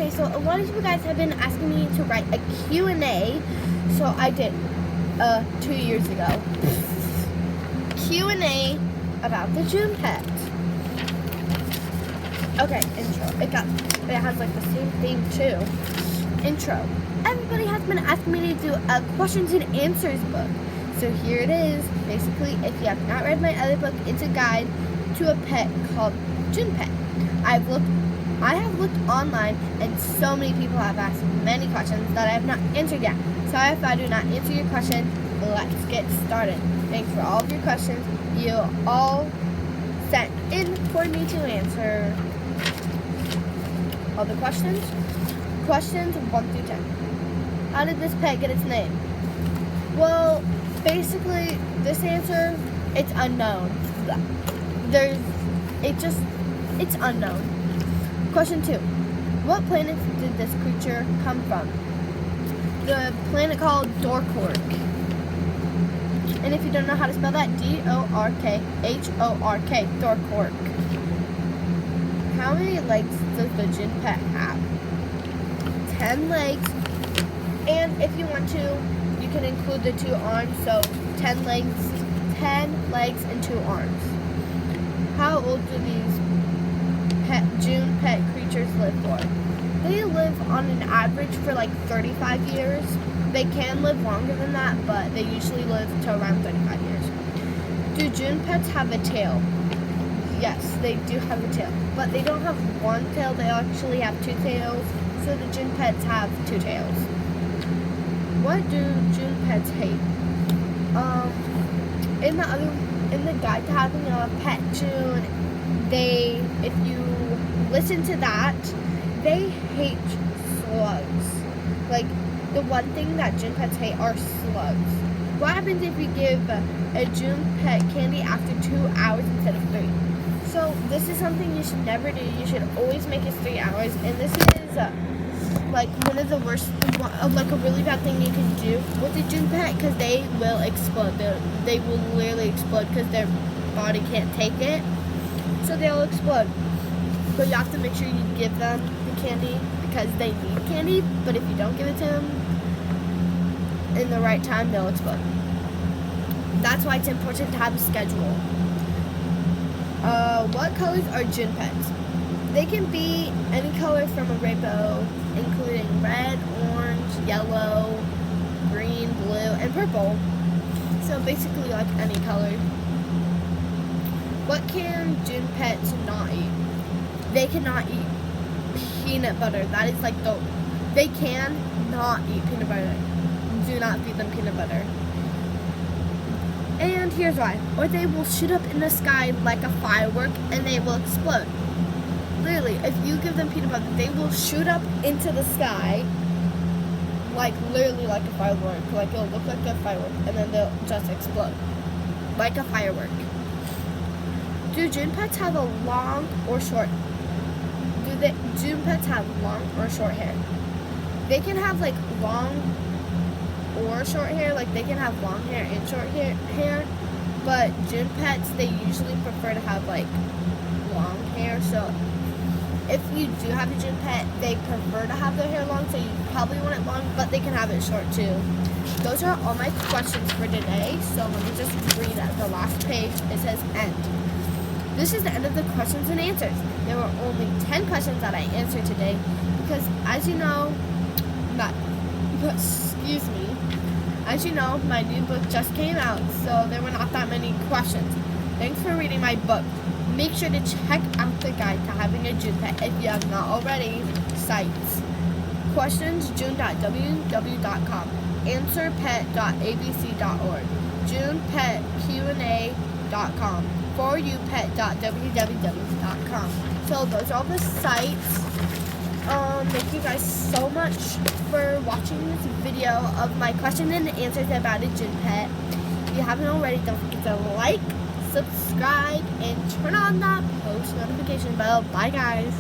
Okay, so a lot of you guys have been asking me to write a Q&A, so I did 2 years ago. Q&A about the June pet. Okay, intro. It has like the same theme too. Intro. Everybody has been asking me to do a questions and answers book. So here it is. Basically, if you have not read my other book, it's a guide to a pet called June Pet. I have looked online, and so many people have asked many questions that I have not answered yet. Sorry if I do not answer your question. Let's get started. Thanks for all of your questions. You all sent in for me to answer all the questions. Questions 1 through 10. How did this pet get its name? Well, basically, this answer, it's unknown. It's unknown. Question 2. What planet did this creature come from? The planet called Dorkork. And if you don't know how to spell that, D-O-R-K-H-O-R-K, Dorkork. How many legs does the June pet have? 10 legs. And if you want to, you can include the 2 arms, so 10 legs and 2 arms. How old do these June pet creatures live for? They live on an average for like 35 years. They can live longer than that, but they usually live to around 35 years. Do June pets have a tail? Yes, they do have a tail, but they don't have 1 tail. They actually have 2 tails, so the June pets have 2 tails. What do June pets hate? In the guide to having a pet June, if you listen to that, they hate slugs. Like, the one thing that June pets hate are slugs. What happens if you give a June pet candy after 2 hours instead of 3? So this is something you should never do. You should always make it 3 hours, and this is like one of the worst, like a really bad thing you can do with a June pet, because they will explode. They will literally explode because their body can't take it, so they'll explode. But you have to make sure you give them the candy because they need candy, but if you don't give it to them in the right time, they'll explode. That's why it's important to have a schedule. What colors are June pets? They can be any color from a rainbow, including red, orange, yellow, green, blue, and purple. So basically like any color. What can June pets not eat? They cannot eat peanut butter. That is like they can not eat peanut butter. Do not feed them peanut butter. And here's why. Or they will shoot up in the sky like a firework and they will explode. Literally, if you give them peanut butter, they will shoot up into the sky like literally like a firework. Like it'll look like a firework and then they'll just explode. Like a firework. Do June pets have a long or short? June pets have long or short hair? They can have like long or short hair. Like they can have long hair and short hair. But June pets, they usually prefer to have like long hair. So if you do have a June pet, they prefer to have their hair long, so you probably want it long, but they can have it short too. Those are all my questions for today. So let me just read at the last page. It says end. This is the end of the questions and answers. There were only 10 questions that I answered today because, as you know, my new book just came out, so there were not that many questions. Thanks for reading my book. Make sure to check out the guide to having a June pet if you have not already. Sites: questions, june.www.com, answerpet.abc.org, junepetqa.com, foryoupet.www.com. So those are all the sites. Thank you guys so much for watching this video of my questions and answers about a June pet. If you haven't already, don't forget to like, subscribe, and turn on that post notification bell. Bye guys.